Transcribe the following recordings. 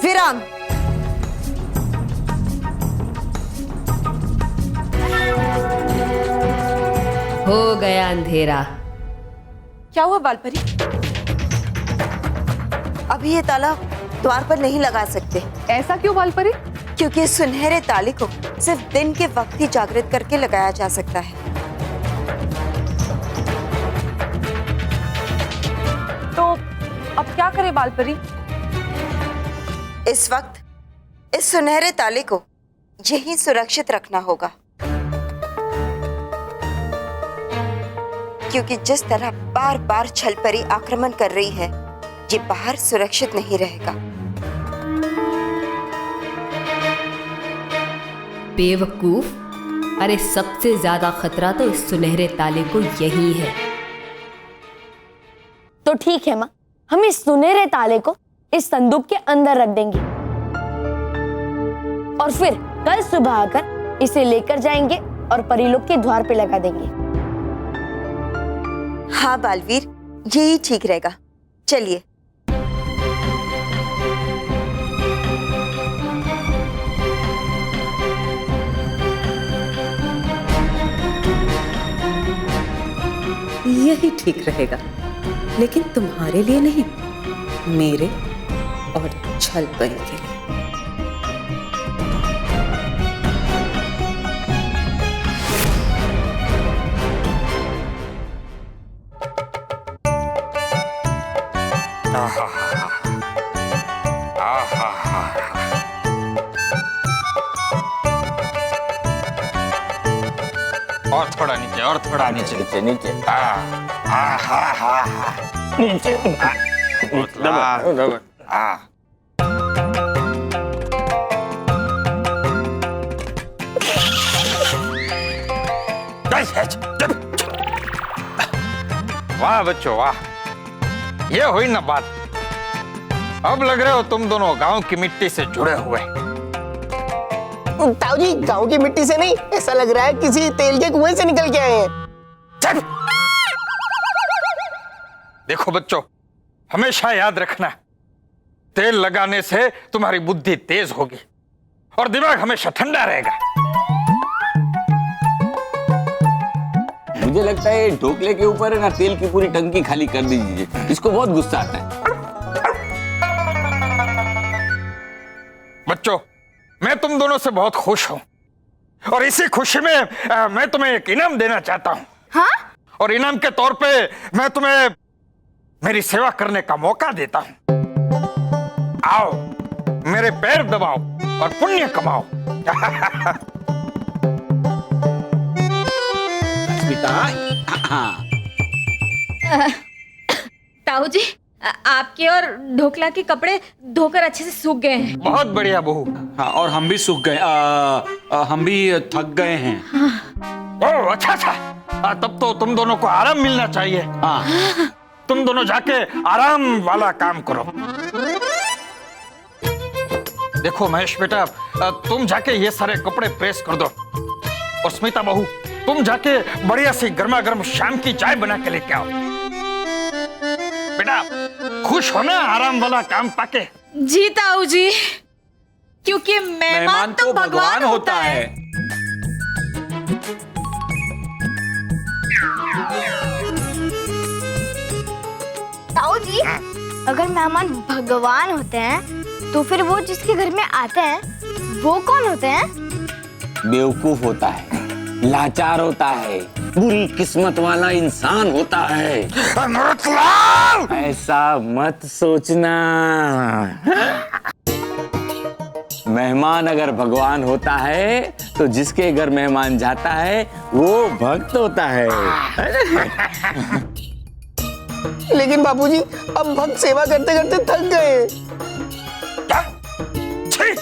विराम। हो गया अंधेरा। क्या हुआ बालपरी? अभी ये ताला द्वार पर नहीं लगा सकते। ऐसा क्यों बालपरी? क्योंकि इस सुनहरे ताले को सिर्फ दिन के वक्त ही जागृत करके लगाया जा सकता है। तो अब क्या करें बालपरी? इस वक्त इस सुनहरे ताले को यहीं सुरक्षित रखना होगा, क्योंकि जिस तरह बार बार छलपरी आक्रमण कर रही है, ये बाहर सुरक्षित नहीं रहेगा। बेवकूफ, अरे सबसे ज्यादा खतरा तो इस सुनहरे ताले को यही है। तो ठीक है माँ, हम इस सुनहरे ताले को इस संदूक के अंदर रख देंगे और फिर कल सुबह आकर इसे लेकर जाएंगे और परीलोक के द्वार पे लगा देंगे। हाँ बालवीर, यही ठीक रहेगा। चलिए। यही ठीक रहेगा, लेकिन तुम्हारे लिए नहीं, मेरे और छलपरी के लिए। और थोड़ा नीचे, और थोड़ा नीचे, नीचे नीचे। नीचे दबा दबा। वाह बच्चों वाह, ये हुई ना बात। अब लग रहे हो तुम दोनों गांव की मिट्टी से जुड़े हुए। ताऊ जी, गांव की मिट्टी से नहीं, ऐसा लग रहा है किसी तेल के कुएं से निकल के आए हैं। चल। देखो बच्चों, हमेशा याद रखना, तेल लगाने से तुम्हारी बुद्धि तेज होगी और दिमाग हमेशा ठंडा रहेगा। मुझे लगता है ढोकले के ऊपर है ना, तेल की पूरी टंकी खाली कर दीजिए, इसको बहुत गुस्सा आता है। बच्चों, मैं तुम दोनों से बहुत खुश हूं और इसी खुशी में मैं तुम्हें एक इनाम देना चाहता हूं। हाँ? और इनाम के तौर पे मैं तुम्हें मेरी सेवा करने का मौका देता हूं। आओ, मेरे पैर दबाओ और पुण्य कमाओ। ताऊ जी, आपके और ढोकला के कपड़े धोकर अच्छे से सूख गए हैं। बहुत बढ़िया बहू। हाँ, और हम भी सूख गए, हम भी थक गए हैं। ओह अच्छा अच्छा, तब तो तुम दोनों को आराम मिलना चाहिए। हाँ। तुम दोनों जाके आराम वाला काम करो। देखो महेश बेटा, तुम जाके ये सारे कपड़े प्रेस कर दो और स्मिता बहू, तुम जाके बढ़िया सी गर्मा गर्म शाम की चाय बना के लेके आओ। बेटा खुश हो ना आराम वाला काम पाके? जी ताऊ जी, क्योंकि मेहमान तो भगवान होता है। ताऊ जी, अगर मेहमान भगवान होते हैं तो फिर वो जिसके घर में आते हैं वो कौन होते हैं? बेवकूफ होता है, लाचार होता है, बुरी किस्मत वाला इंसान होता है। ऐसा मत सोचना। मेहमान अगर भगवान होता है तो जिसके घर मेहमान जाता है वो भक्त होता है। लेकिन बापूजी, अब भक्त सेवा करते करते थक गए। क्या? छी,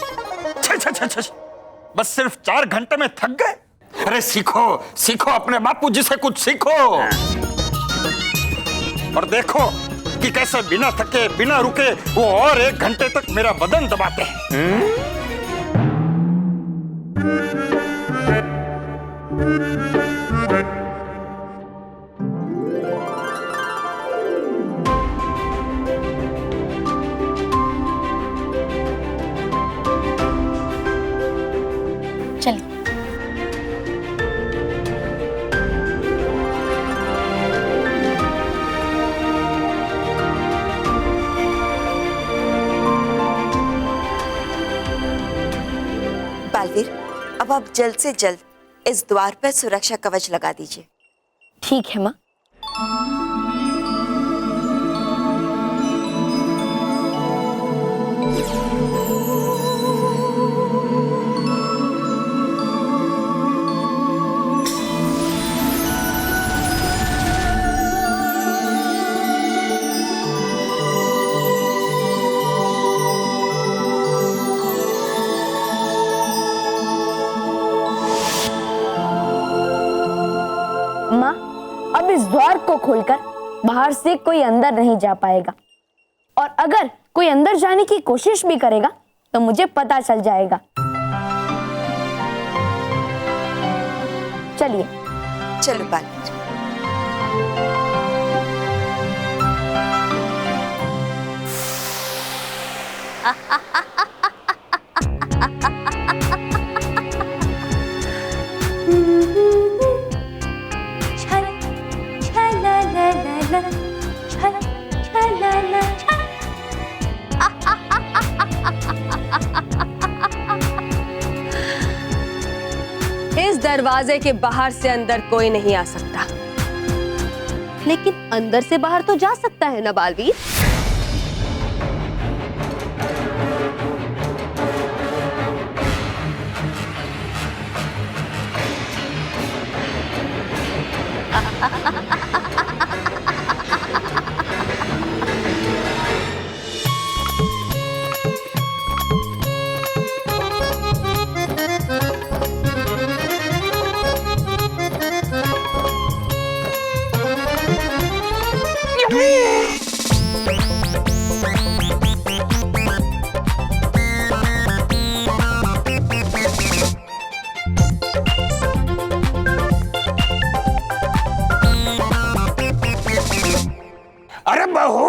छी, छी, छी, छी। बस सिर्फ 4 घंटे में थक गए? अरे सीखो सीखो, अपने बापू जी से कुछ सीखो और देखो कि कैसे बिना थके बिना रुके वो और 1 घंटे तक मेरा बदन दबाते हैं। अब जल्द से जल्द इस द्वार पर सुरक्षा कवच लगा दीजिए। ठीक है माँ। माँ, अब इस द्वार को खोलकर बाहर से कोई अंदर नहीं जा पाएगा, और अगर कोई अंदर जाने की कोशिश भी करेगा तो मुझे पता चल जाएगा। चलिए। चलो बालवीर। इस दरवाजे के बाहर से अंदर कोई नहीं आ सकता, लेकिन अंदर से बाहर तो जा सकता है ना बालवीर? अरे बहू,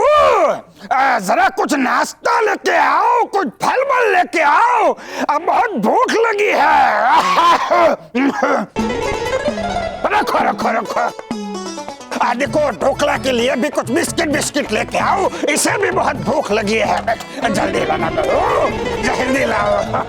जरा कुछ नाश्ता लेके आओ, कुछ फल वल लेके आओ, अब बहुत भूख लगी है। रखो रखो रखो। देखो ढोकला के लिए भी कुछ बिस्किट लेके आओ, इसे भी बहुत भूख लगी है। जल्दी लाना बहू, जल्दी लाओ।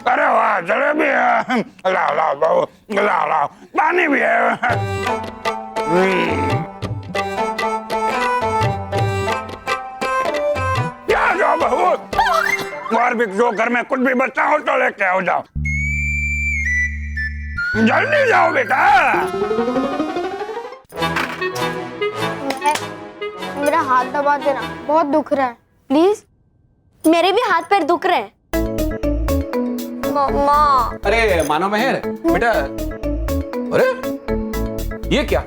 अरे वाह, जलेबी है। लाओ लाओ बहू, लाओ लाओ, पानी भी है। क्या जाओ बहू, और भी जो घर में कुछ भी बचा हो तो लेके आओ, जाओ जल्दी जाओ बेटा। मेरा हाथ दबा देना, बहुत दुख रहा है, प्लीज। मेरे भी हाथ पैर दुख रहे हैं। मम्मा। अरे मानो मेहर, बेटा, अरे ये क्या?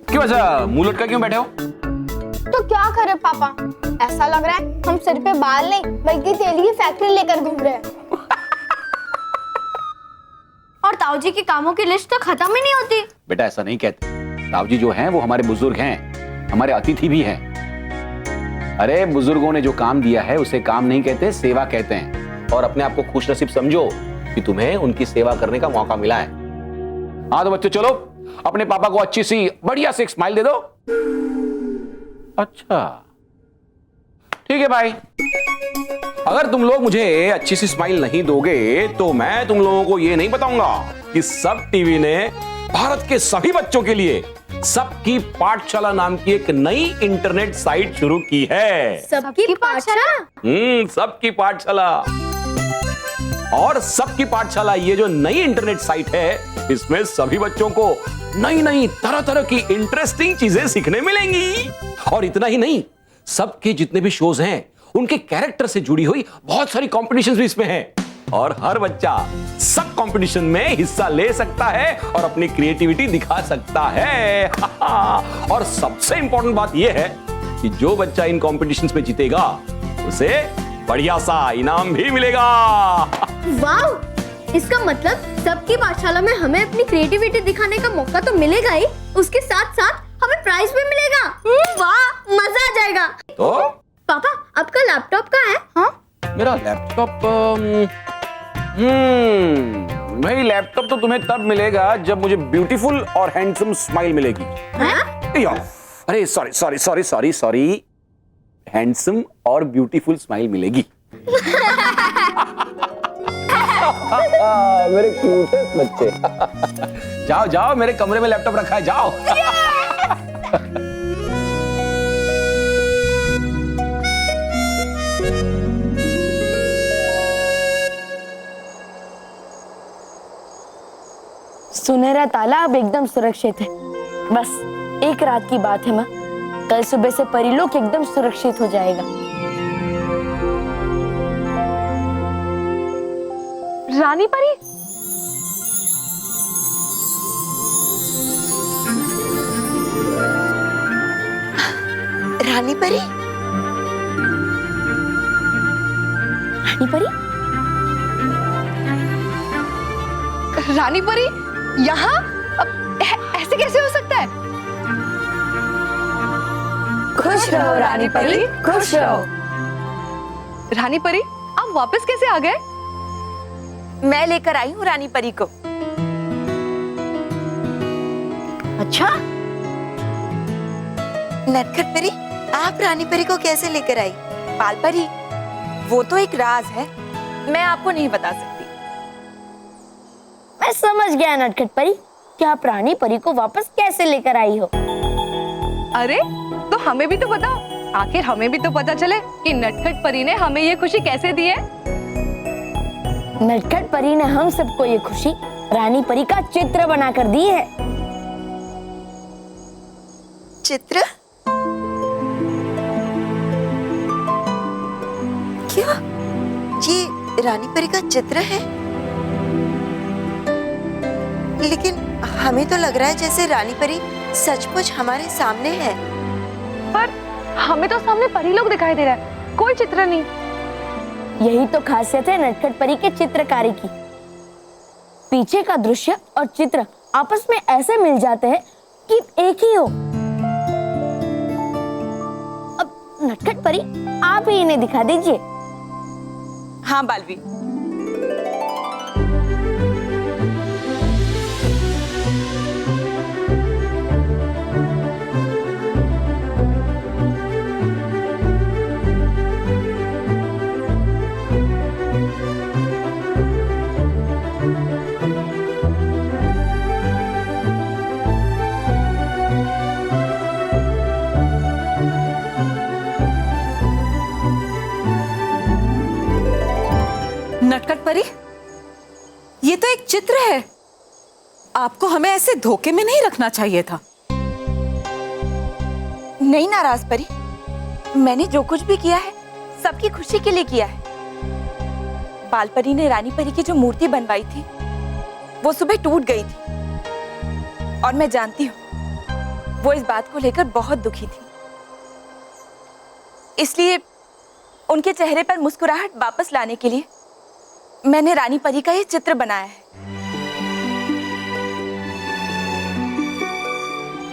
क्यों ऐसा मुंह लटका क्यों बैठे हो? तो क्या करे पापा, ऐसा लग रहा है हम सिर पे बाल नहीं बल्कि तेल की फैक्ट्री लेकर घूम रहे हैं। और ताऊ जी के कामों की लिस्ट तो खत्म ही नहीं होती। बेटा ऐसा नहीं कहते, ताऊ जी जो हैं वो हमारे बुजुर्ग हैं, हमारे अतिथि भी हैं। अरे बुजुर्गों ने जो काम दिया है उसे काम नहीं कहते, सेवा कहते हैं। और अपने आप को खुशनसीब समझो कि तुम्हें उनकी सेवा करने का मौका मिला है। हाँ तो बच्चों चलो, अपने पापा को अच्छी सी बढ़िया सी एक स्माइल दे दो। अच्छा ठीक है भाई, अगर तुम लोग मुझे अच्छी सी स्माइल नहीं दोगे तो मैं तुम लोगों को ये नहीं बताऊंगा कि सब टीवी ने भारत के सभी बच्चों के लिए सबकी पाठशाला नाम की एक नई इंटरनेट साइट शुरू की है। सबकी पाठशाला? सबकी पाठशाला। और सबकी पाठशाला ये जो नई इंटरनेट साइट है, इसमें सभी बच्चों को नई नई तरह तरह की इंटरेस्टिंग चीजें सीखने मिलेंगी। और इतना ही नहीं, सबके जितने भी शोज हैं उनके कैरेक्टर से जुड़ी हुई बहुत सारी कॉम्पिटिशन्स भी इसमें हैं। और हर बच्चा सब कंपटीशन में हिस्सा ले सकता है और अपनी क्रिएटिविटी दिखा सकता है। और सबसे इंपॉर्टेंट बात यह है कि जो बच्चा इन कॉम्पिटिशन्स में जीतेगा उसे बढ़िया सा इनाम भी मिलेगा। वाह, इसका मतलब सबकी पाठशाला में हमें अपनी क्रिएटिविटी दिखाने का मौका तो मिलेगा ही, उसके साथ साथ हमें प्राइज भी मिलेगा। वाह, मजा आ जाएगा। तो पापा, आपका लैपटॉप कहाँ है? हाँ? मेरा लैपटॉप, भाई लैपटॉप तो तुम्हें तब मिलेगा जब मुझे ब्यूटीफुल और हैंडसम स्माइल मिलेगी। या, अरे sorry sorry sorry sorry sorry, handsome और ब्यूटीफुल स्माइल मिलेगी। मेरे क्यूटेस्ट बच्चे। जाओ जाओ, मेरे कमरे में लैपटॉप रखा है, जाओ। सुनहरा ताला अब एकदम सुरक्षित है। बस एक रात की बात है माँ, कल सुबह से परीलोक एकदम सुरक्षित हो जाएगा। रानी परी, रानी परी, रानी परी, रानी परी यहाँ? ऐसे कैसे हो सकता है? खुश रहो रानी परी, खुश रहो। रानी परी, आप वापस कैसे आ गए? मैं लेकर आई हूँ रानी परी को। अच्छा, नटखट परी, आप रानी परी को कैसे लेकर आई? बाल परी, वो तो एक राज है, मैं आपको नहीं बता सकती। मैं समझ गया नटखट परी कि आप रानी परी को वापस कैसे लेकर आई हो। अरे तो हमें भी तो बताओ, आखिर हमें भी तो पता चले कि नटखट परी ने हमें ये खुशी कैसे दी है। नटखट परी ने हम सबको ये खुशी रानी परी का चित्र बनाकर दी है। चित्र? क्या ये रानी परी का चित्र है? लेकिन हमें तो लग रहा है जैसे रानी परी सचमुच हमारे सामने है। पर हमें तो सामने परी लोग दिखाई दे रहा है, कोई चित्र नहीं। यही तो खासियत है नटखट परी के चित्रकारी की। पीछे का दृश्य और चित्र आपस में ऐसे मिल जाते हैं कि एक ही हो। अब नटखट परी, आप ही इन्हें दिखा दीजिए। हाँ बालवी, नटखट परी, ये तो एक चित्र है। आपको हमें ऐसे धोखे में नहीं रखना चाहिए था। नहीं नाराज परी, मैंने जो कुछ भी किया है सबकी खुशी के लिए किया है। बाल परी ने रानी परी की जो मूर्ति बनवाई थी वो सुबह टूट गई थी और मैं जानती हूँ वो इस बात को लेकर बहुत दुखी थी। इसलिए उनके चेहरे पर मुस्कुराहट वापस लाने के लिए मैंने रानी परी का ये चित्र बनाया है।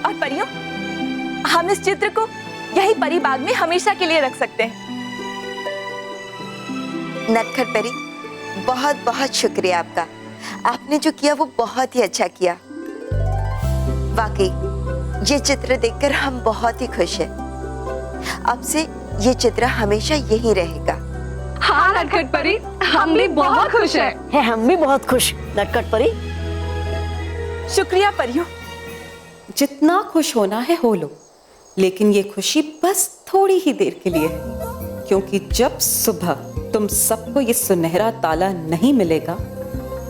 और परियों, हम इस चित्र को यही परी बाग में हमेशा के लिए रख सकते हैं। नटखट परी, बहुत बहुत शुक्रिया आपका। आपने जो किया वो बहुत ही अच्छा किया। वाकई ये चित्र देखकर हम बहुत ही खुश हैं। अब से ये चित्र हमेशा यही रहेगा। हाँ नटखट परी, हम भी बहुत खुश हैं। हम भी बहुत खुश नटखट परी। शुक्रिया परियों। जितना खुश होना है हो लो, लेकिन ये खुशी बस थोड़ी ही देर के लिए है, क्योंकि जब सुबह तुम सबको ये सुनहरा ताला नहीं मिलेगा,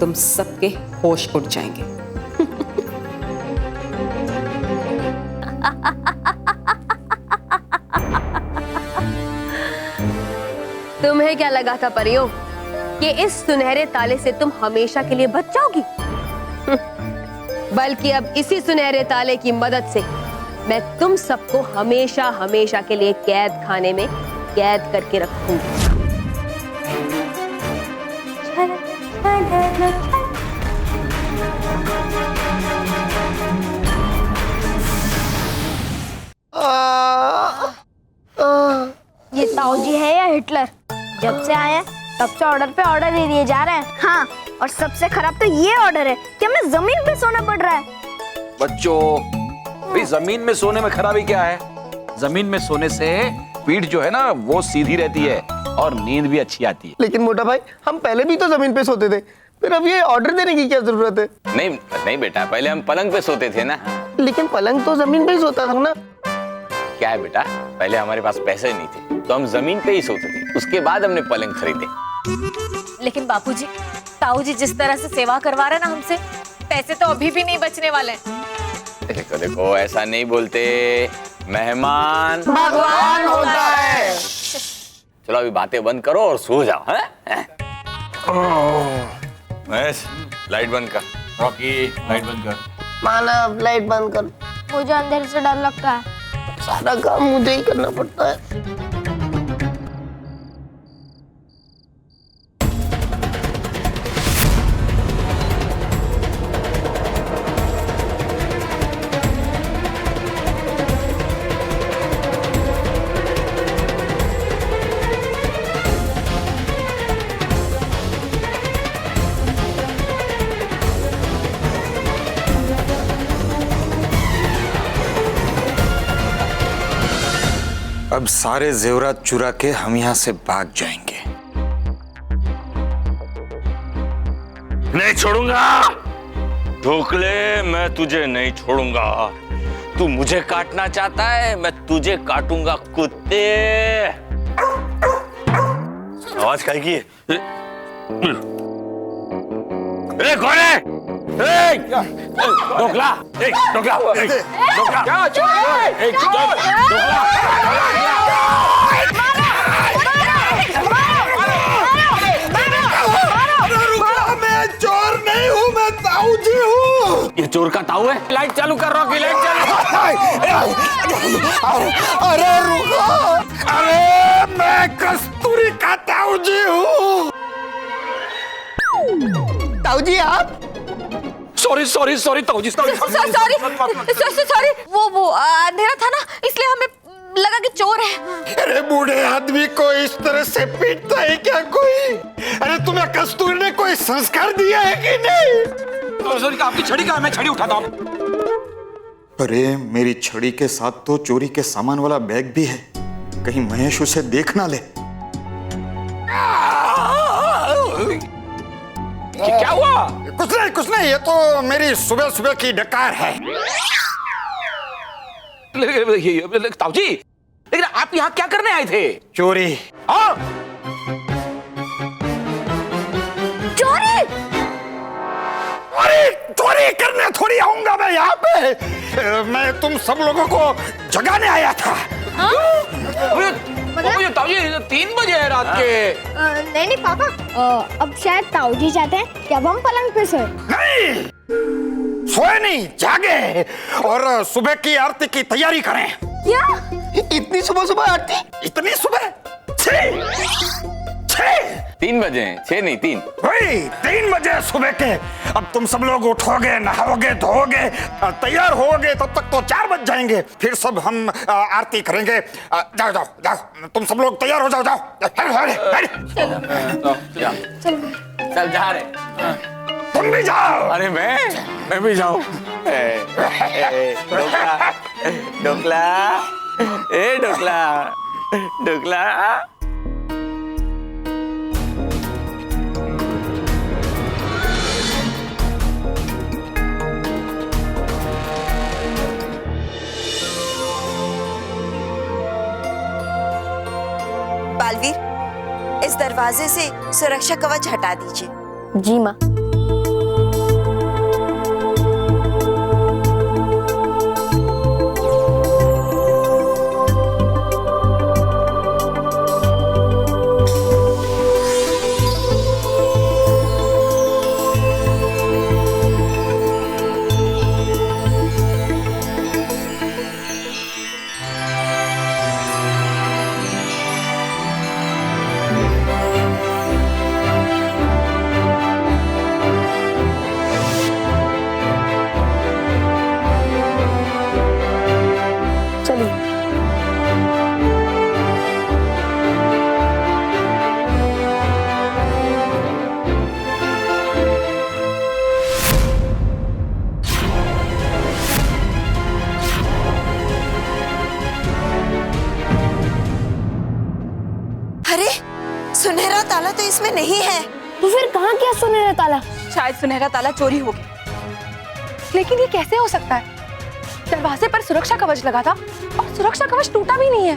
तुम सबके होश उड़ जाएंगे। तुम्हें क्या लगा था परियों कि इस सुनहरे ताले से तुम हमेशा के लिए बच जाओगी? बल्कि अब इसी सुनहरे ताले की मदद से मैं तुम सबको हमेशा हमेशा के लिए कैद खाने में कैद करके रखूंगी। ये ताऊजी है या हिटलर? जब से आए हैं तब से ऑर्डर पे ऑर्डर दे दिए जा रहे हैं। हाँ, और सबसे खराब तो ये ऑर्डर है कि हमें जमीन पे सोना पड़ रहा है। बच्चों, भाई जमीन में सोने में खराबी क्या है? जमीन में सोने से पीठ जो है ना वो सीधी रहती है और नींद भी अच्छी आती है। लेकिन मोटा भाई, हम पहले भी तो जमीन पे सोते थे, फिर अब ये ऑर्डर देने की क्या जरूरत है? नहीं नहीं बेटा, पहले हम पलंग पे सोते थे ना। लेकिन पलंग तो जमीन पे ही सोता था ना। क्या है बेटा, पहले हमारे पास पैसे नहीं थे तो हम जमीन पे ही सोते थे, उसके बाद हमने पलंग खरीदे। लेकिन बापूजी, ताऊ जी जिस तरह से सेवा करवा रहे ना हमसे, पैसे तो अभी भी नहीं बचने वाले। देखो देखो, ऐसा नहीं बोलते, मेहमान भगवान होता है। चलो अभी बातें बंद करो और सो जाओ। हैं? महेश, लाइट बंद कर। रॉकी, लाइट बंद कर। मानव, लाइट बंद कर। मुझे अंधेरे से डर लगता है। सारा काम मुझे ही करना पड़ता है। अब सारे जेवरात चुरा के हम यहाँ से भाग जाएंगे। नहीं छोड़ूंगा ढोकले, मैं तुझे नहीं छोड़ूंगा। तू मुझे काटना चाहता है, मैं तुझे काटूंगा कुत्ते। आवाज काय की है? कौन है? ढोकला, ढोकला, ढोकला, क्या मैं चोर नहीं हूँ, मैं ताऊ जी हूँ। ये चोर का ताऊ है? लाइट चालू कर, रॉकी लाइट चालू। अरे रुको, अरे मैं कस्तूरी का ताऊ जी हूँ। ताऊ जी आप? सॉरी सॉरी सॉरी ताऊ जी, सॉरी वो अंधेरा था ना, इसलिए हमें लगा कि चोर है। अरे बूढ़े आदमी को इस तरह से पीटता है क्या कोई? अरे तुम्हें कस्तूरी ने कोई संस्कार दिया है कि नहीं? सॉरी, आपकी छड़ी कहाँ है? मैं छड़ी उठाता हूँ। अरे मेरी छड़ी के साथ तो चोरी के सामान वाला बैग भी है, कहीं महेश उसे देख ना ले। क्या हुआ? कुछ नहीं, ये तो मेरी सुबह सुबह की डकार है। ताऊ जी, लेकिन आप यहाँ क्या करने आए थे? चोरी। हाँ? चोरी? अरे चोरी करने थोड़ी आऊंगा मैं यहाँ पे। मैं तुम सब लोगों को जगाने आया था। ताऊ जी 3 बजे है रात के। नहीं पापा, अब शायद ताऊ जी चाहते हैं कि अब हम पलंग पे सोए। नहीं, सोए नहीं, जागे और सुबह की आरती की तैयारी करें। क्या? इतनी सुबह सुबह आरती? इतनी सुबह? 3 बजे हैं, 6 नहीं 3। वही 3 बजे सुबह के। अब तुम सब लोग उठोगे, नहाओगे, धोगे, तैयार होगे, तब तक तो 4 बज जाएंगे। फिर सब हम आरती करेंगे। जाओ जाओ जाओ, तुम सब लोग तैयार हो जाओ। जाओ चल जा रहे। तुम भी जाओ। अरे मैं भी जाऊं। ढोकला, ढोकला, ढोकला। बालवीर, इस दरवाजे से सुरक्षा कवच हटा दीजिए। जी माँ। सुनहरा ताला तो इसमें नहीं है। तो फिर कहाँ गया सुनहरा ताला? शायद सुनहरा ताला चोरी हो गया। लेकिन ये कैसे हो सकता है? दरवाजे पर सुरक्षा कवच लगा था और सुरक्षा कवच टूटा भी नहीं है।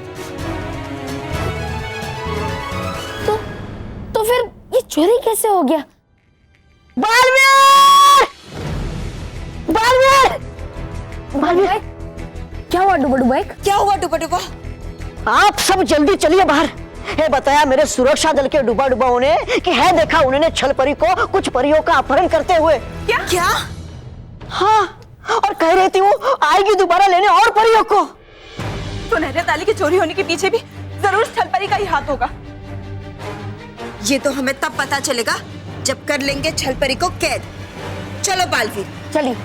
तो फिर ये चोरी कैसे हो गया? बालवीर! बालवीर! बालवीर! क्या हुआ डुबा डुबा? क्या हुआ डुबा डुबा? आप सब जल्दी चलिए बाहर। है बताया मेरे सुरक्षा दल के डुबा डुबा होने कि है देखा उन्होंने छल परी को कुछ परियों का अपहरण करते हुए। क्या क्या? हाँ, और कह रही थी वो आएगी दोबारा लेने और परियों को। सुनहरे ताले के चोरी होने के पीछे भी जरूर छल परी का ही हाथ होगा। ये तो हमें तब पता चलेगा जब कर लेंगे छल परी को कैद। चलो बालवीर चलिए।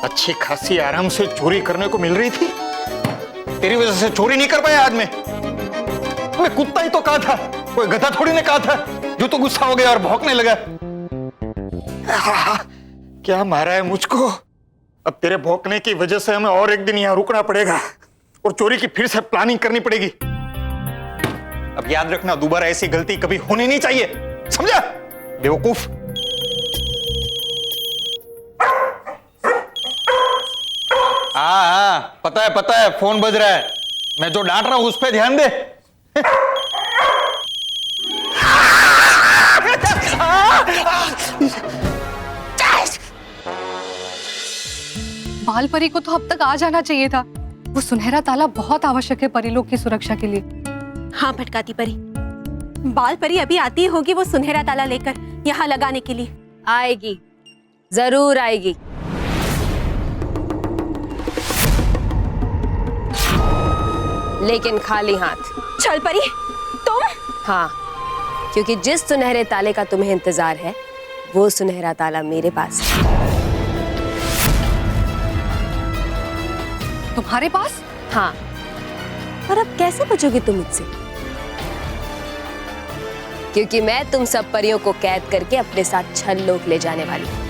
अच्छी खासी आराम से चोरी करने को मिल रही थी। तेरी वजह से चोरी नहीं कर पाया आज मैं कुत्ता ही तो कहा था, कोई गधा थोड़ी ने कहा था जो तो गुस्सा हो गया और भौंकने लगा। क्या मारा है मुझको। अब तेरे भौंकने की वजह से हमें और एक दिन यहाँ रुकना पड़ेगा और चोरी की फिर से प्लानिंग करनी पड़ेगी। अब याद रखना दोबारा ऐसी गलती कभी होनी नहीं चाहिए, समझा बेवकूफ। हाँ पता है फोन बज रहा है। मैं जो डांट रहा हूं उस पर ध्यान दे। बाल परी को तो अब तक आ जाना चाहिए था। वो सुनहरा ताला बहुत आवश्यक है परिलोक की सुरक्षा के लिए। हाँ भटकाती परी, बाल परी अभी आती होगी वो सुनहरा ताला लेकर यहाँ लगाने के लिए। आएगी, जरूर आएगी। लेकिन खाली हाथ। छल परी तुम? हाँ, क्योंकि जिस सुनहरे ताले का तुम्हें इंतजार है वो सुनहरा ताला मेरे पास है। तुम्हारे पास? हाँ, और अब कैसे बचोगे तुम मुझसे? क्योंकि मैं तुम सब परियों को कैद करके अपने साथ छल लोक ले जाने वाली हूँ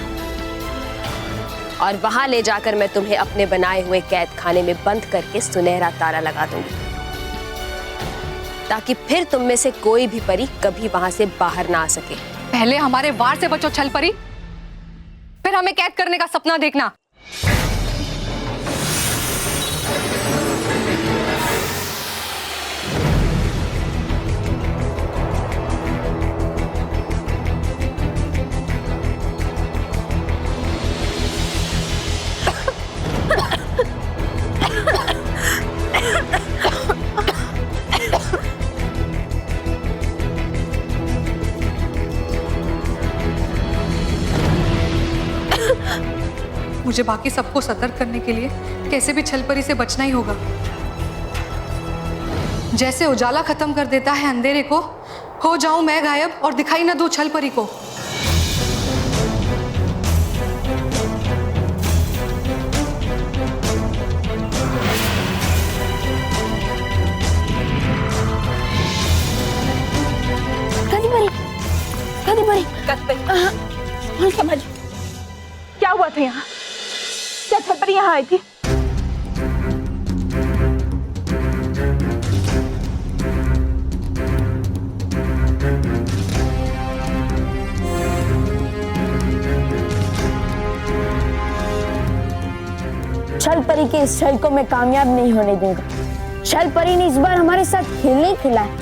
और वहां ले जाकर मैं तुम्हें अपने बनाए हुए कैद खाने में बंद करके सुनहरा ताला लगा दूंगी ताकि फिर तुम में से कोई भी परी कभी वहां से बाहर ना आ सके। पहले हमारे वार से बचो छल परी, फिर हमें कैद करने का सपना देखना। मुझे बाकी सबको सतर्क करने के लिए कैसे भी छल परी से बचना ही होगा। जैसे उजाला खत्म कर देता है अंधेरे को, हो जाऊं मैं गायब और दिखाई न दूं छल परी को। समझ क्या हुआ था यहाँ? क्या छल परी यहाँ आई थी? छल परी के इस छल को मैं कामयाब नहीं होने दूंगा। छल परी ने इस बार हमारे साथ खेल नहीं खिलाया,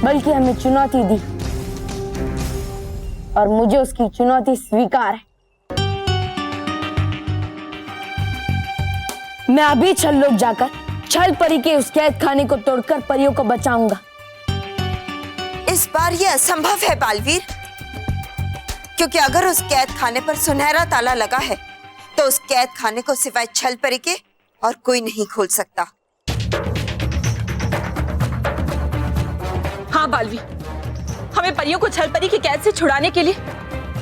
बल्कि हमें चुनौती दी और मुझे उसकी चुनौती स्वीकार है। मैं अभी छल लोक जाकर छल परी के उस कैद खाने को तोड़कर परियों को बचाऊंगा। इस बार यह असंभव है बालवीर, क्योंकि अगर उस कैद खाने पर सुनहरा ताला लगा है तो उस कैद खाने को सिवाय छल परी के और कोई नहीं खोल सकता। हाँ बालवीर, हमें परियों को छल परी की कैद से छुड़ाने के लिए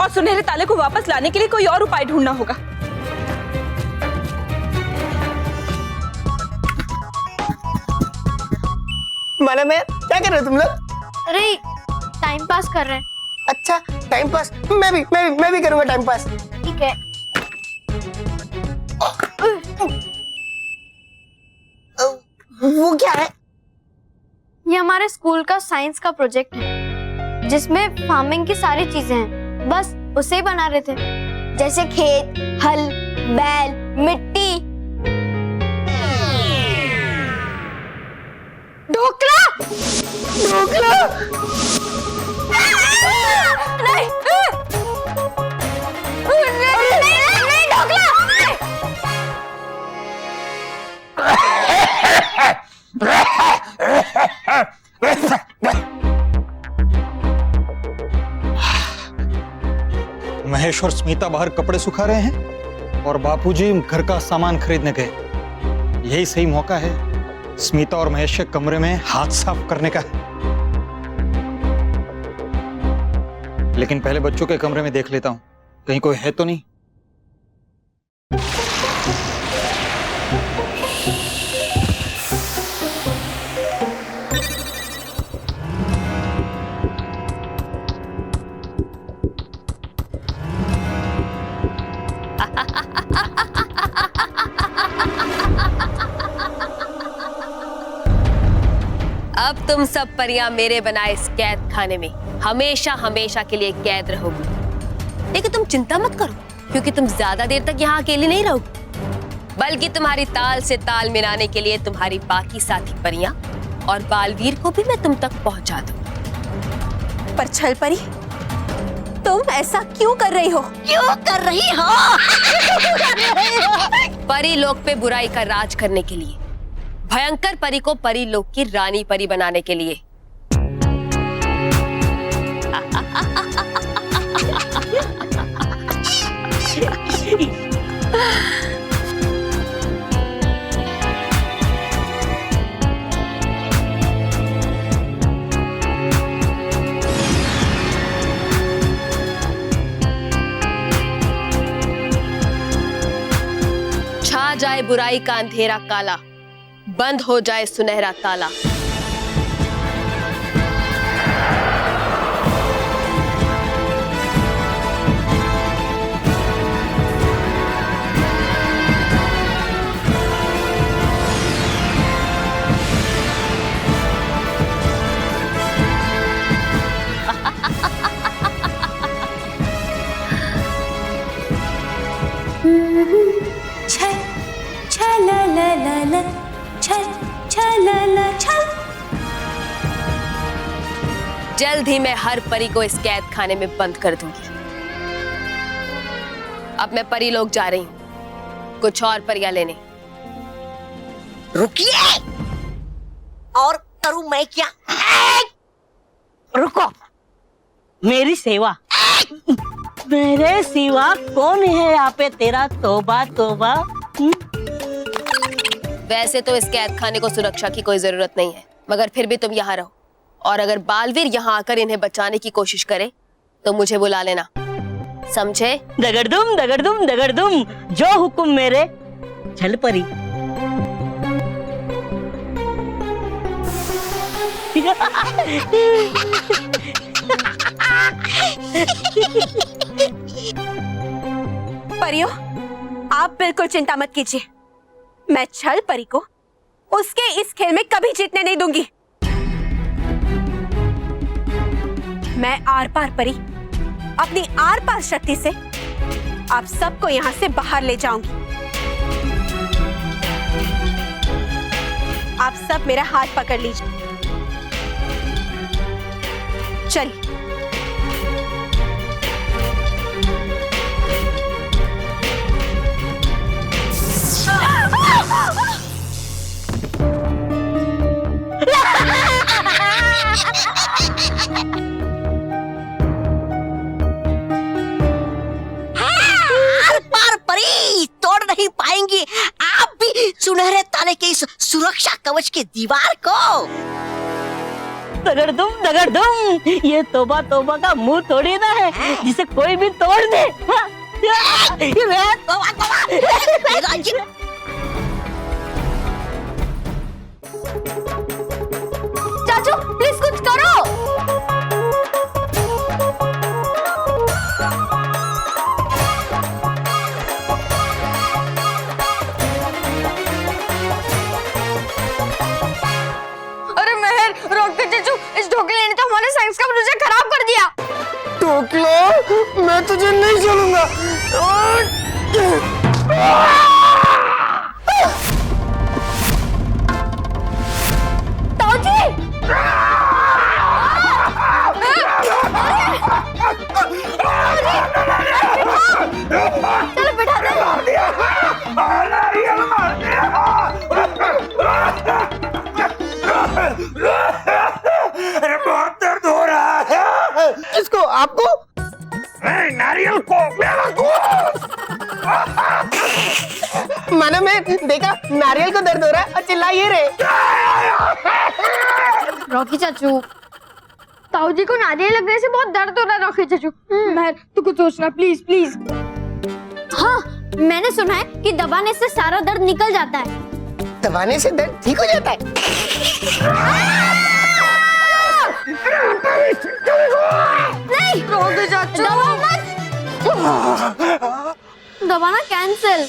और सुनहरे ताले को वापस लाने के लिए कोई और उपाय ढूंढना होगा। माना मैं क्या कर रहे हो तुम लोग? अरे टाइम पास कर रहे हैं। अच्छा टाइम पास, मैं भी करूंगा टाइम पास। ठीक है। वो क्या है? ये हमारे स्कूल का साइंस का प्रोजेक्ट है जिसमें फार्मिंग की सारी चीजें हैं, बस उसे ही बना रहे थे, जैसे खेत, हल, बैल, मिट्टी। ढोकला! ढोकला! नहीं! नहीं ढोकला! महेश और स्मिता बाहर कपड़े सुखा रहे हैं और बापूजी घर का सामान खरीदने गए। यही सही मौका है स्मिता और महेश के कमरे में हाथ साफ करने का। लेकिन पहले बच्चों के कमरे में देख लेता हूं, कहीं कोई है तो नहीं। अब तुम सब परियां मेरे बनाए इस कैद खाने में हमेशा हमेशा के लिए कैद रहोगी। लेकिन तुम चिंता मत करो, क्योंकि तुम ज्यादा देर तक यहाँ अकेली नहीं रहोगी, बल्कि तुम्हारी ताल से ताल मिलाने के लिए तुम्हारी बाकी साथी परियां और बालवीर को भी मैं तुम तक पहुंचा दूं। पर छल परी, तुम ऐसा क्यों कर रही हो? क्यों कर रही हो? परी लोक पे बुराई का राज करने के लिए, भयंकर परी को परी लोक की रानी परी बनाने के लिए। छा जाए बुराई का अंधेरा काला, बंद हो जाए सुनहरा ताला। जल्द ही मैं हर परी को इस कैद खाने में बंद कर दूंगी। अब मैं परी लोग जा रही हूँ कुछ और परियां लेने। रुकिए! और करूं मैं क्या? रुको! मेरी सेवा, मेरे सिवा कौन है यहाँ पे? तेरा तौबा तौबा। वैसे तो इस कैद खाने को सुरक्षा की कोई जरूरत नहीं है, मगर फिर भी तुम यहाँ रहो, और अगर बालवीर यहाँ आकर इन्हें बचाने की कोशिश करे तो मुझे बुला लेना, समझे? दगड़दुम दगड़दुम दगड़दुम, जो हुक्म मेरे। छल परी। परियों, आप बिल्कुल चिंता मत कीजिए, मैं छल परी को उसके इस खेल में कभी जीतने नहीं दूंगी। मैं आर पार परी अपनी आर पार शक्ति से आप सबको यहाँ से बाहर ले जाऊंगी। आप सब मेरा हाथ पकड़ लीजिए, चलिए। तोड़ नहीं पाएंगी आप भी सुनहरे ताले के इस सुरक्षा कवच की दीवार को। दगड़दुम, ये तौबा तौबा का मुंह थोड़ी ना है जिसे कोई भी तोड़ दे। चाचू प्लीज कुछ करो। रोक लो, मैं तुझे नहीं छोड़ूंगा। चलो बैठा दे। अरे बहुत दर्द हो रहा है। किसको? आपको? नारियल को। मानो मैं देखा नारियल को दर्द हो रहा है और चिल्ला ये रहे। रॉकी चाचू, ताऊ जी को नारियल लगने से बहुत दर्द हो रहा है। रॉकी चाचू, मैं तू कुछ सोचना प्लीज प्लीज। हाँ, मैंने सुना है कि दबाने से सारा दर्द निकल जाता है। दबाने से दर्द ठीक हो जाता है? नहीं रॉकी चाचू, दबाओ मत। दबाना कैंसिल।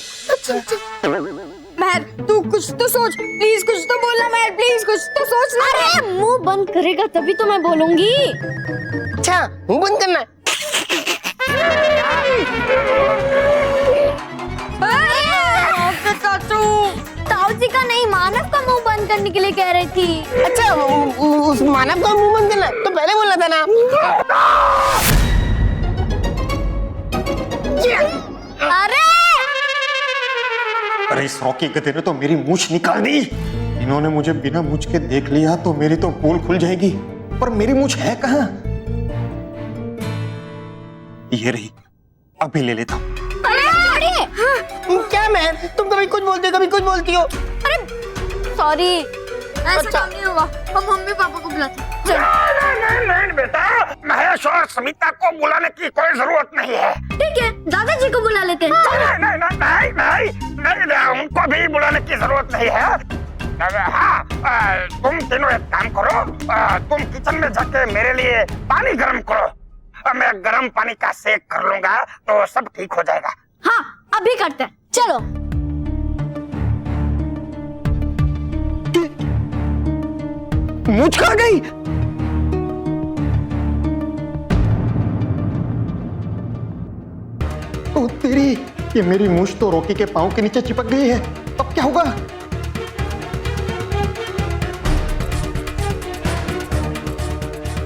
महर, तू कुछ तो सोच प्लीज, कुछ तो बोलना महर, प्लीज कुछ तो सोच ना। अरे मुंह बंद करेगा तभी तो मैं बोलूंगी। अच्छा, मुंह बंद करना। चाचू, ताऊ जी का नहीं, मानव का मुंह बंद करने के लिए कह रही थी। अच्छा, उस मानव का मुंह बंद करना तो पहले बोलना था ना। अरे इस रॉकी गधे ने तो मेरी मूछ निकाल दी। इन्होंने मुझे बिना मूछ के देख लिया तो मेरी तो पोल खुल जाएगी, पर मेरी मूछ है कहाँ? ये रही, अभी ले लेता हूँ। क्या मैं? तुम कभी कुछ बोलती हो कभी कुछ बोलती हो। अरे सॉरी, ऐसा काम नहीं होगा। हम मम्मी पापा को बुलाते हैं। नहीं बेटा, महेश और स्मिता को बुलाने की कोई जरूरत नहीं है। ठीक है, दादाजी को बुला लेते हैं। नहीं, उनको भी बुलाने की जरूरत नहीं है। हाँ, तुम तीनों एक काम करो, तुम किचन में जाके मेरे लिए पानी गर्म करो। मैं गर्म पानी का सेक कर लूंगा तो सब ठीक हो जाएगा। हाँ, अभी करते हैं, चलो। मूछ खा गई। ओ तेरी, ये मेरी मूछ तो रॉकी के पांव के नीचे चिपक गई है। अब क्या होगा?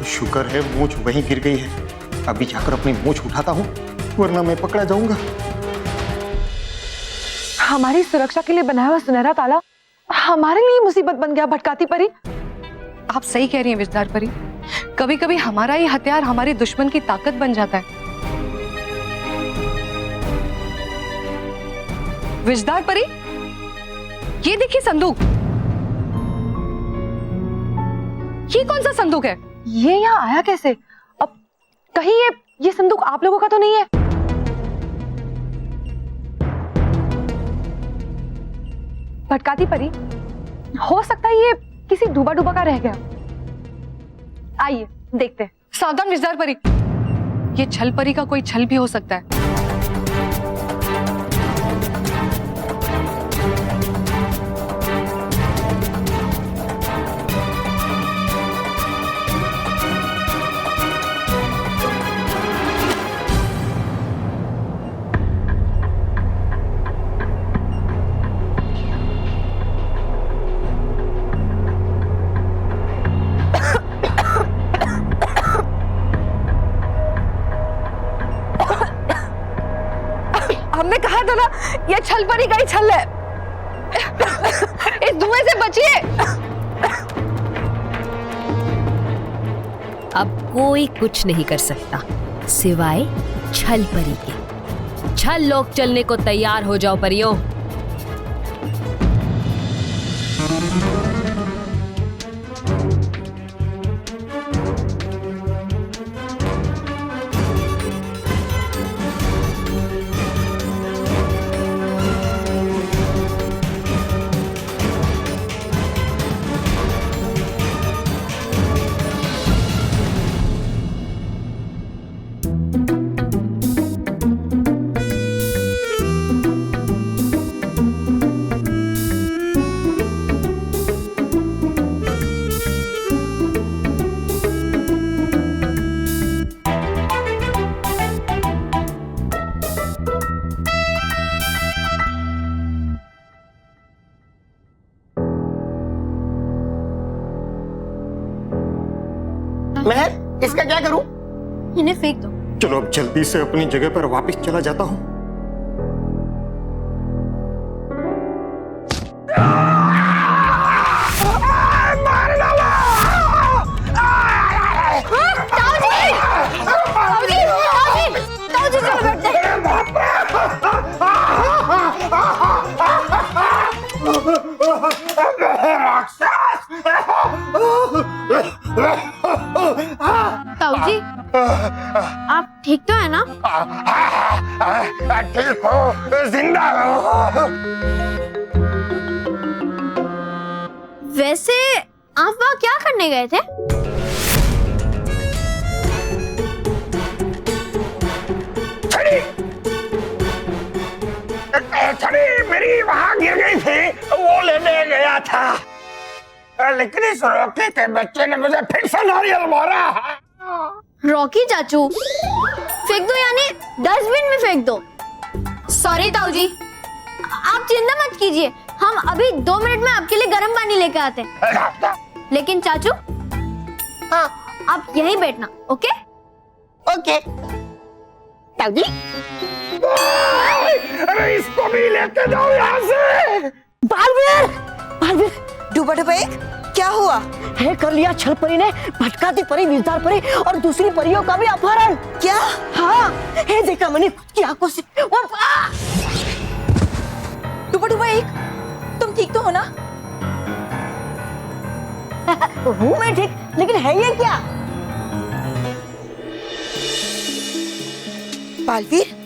शुक्र है मूछ वहीं गिर गई है। अभी जाकर अपनी मूछ उठाता हूँ, वरना मैं पकड़ा जाऊंगा। हमारी सुरक्षा के लिए बनाया हुआ सुनहरा ताला हमारे लिए मुसीबत बन गया। भटकाती परी, आप सही कह रही हैं विजदार परी। कभी कभी हमारा ही हथियार हमारे दुश्मन की ताकत बन जाता है। विजदार परी, ये देखिए संदूक। ये कौन सा संदूक है? ये यहाँ आया कैसे? अब कहीं ये संदूक आप लोगों का तो नहीं है? भटकाती परी, हो सकता है ये किसी डूबा डूबा का रह गया। आइए देखते हैं। सावधान विजदार परी, ये छल परी का कोई छल भी हो सकता है। हमने कहा था ना, ये छल परी का ही छल है। इस धुएं से बचिए। अब कोई कुछ नहीं कर सकता सिवाय छल परी के। छल लोग चलने को तैयार हो जाओ परियों। महर, इसका क्या करूं? इन्हें फेंक दो। चलो अब जल्दी से अपनी जगह पर वापस चला जाता हूँ। ताऊजी, आप ठीक तो है ना? ठीक हो, जिंदा हो। वैसे आप वहाँ क्या करने गए थे? छड़ी मेरी वहां गिर गई थी, वो लेने गया था, लेकिन इस रॉकी के बच्चे ने मुझे फिर से नारियल मारा। रॉकी चाचू, फेंक दो यानी डस्टबिन में फेंक दो। सॉरी ताऊजी, आप चिंता मत कीजिए, हम अभी 2 मिनट में आपके लिए गर्म पानी लेके आते हैं। लेकिन चाचू, हाँ, आप यहीं बैठना, ओके? ओके। ताऊजी, अरे इसको भी लेके जाओ यहाँ से। बालवीर, बालवीर, डूबा डूबा एक, क्या हुआ? है कर लिया छल परी ने, भटकाती परी, विजदार परी और दूसरी परियों का भी अपहरण। क्या? हाँ, है देखा मैंने खुद की आंखों से। डूबा डूबा एक, तुम ठीक तो हो ना? हूँ मैं ठीक, लेकिन है ये क्या? बालवीर,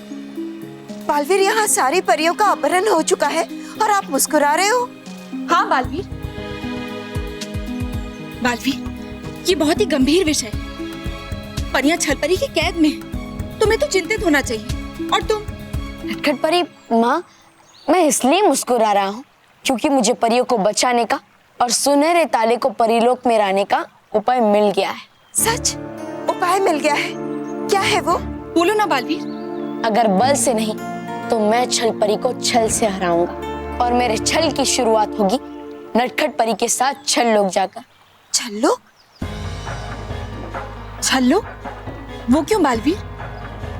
बालवीर, यहाँ सारी परियों का अपहरण हो चुका है और आप मुस्कुरा रहे हो। हाँ बालवीर, बालवीर, ये बहुत ही गंभीर विषय है। परियां छलपरी की कैद में, तुम्हें तो चिंतित होना चाहिए। और तुम? नटखट परी माँ, मैं इसलिए मुस्कुरा रहा हूँ क्योंकि मुझे परियों को बचाने का और सुनहरे ताले को परीलोक में लाने का उपाय मिल गया है। सच? उपाय मिल गया है? क्या है वो? बोलो ना बालवीर। अगर बल से नहीं तो मैं छल परी को छल से हराऊंगा और मेरे छल की शुरुआत होगी नटखट परी के साथ छल लोग जाकर। छल्लो? छल्लो? वो क्यों बालवीर?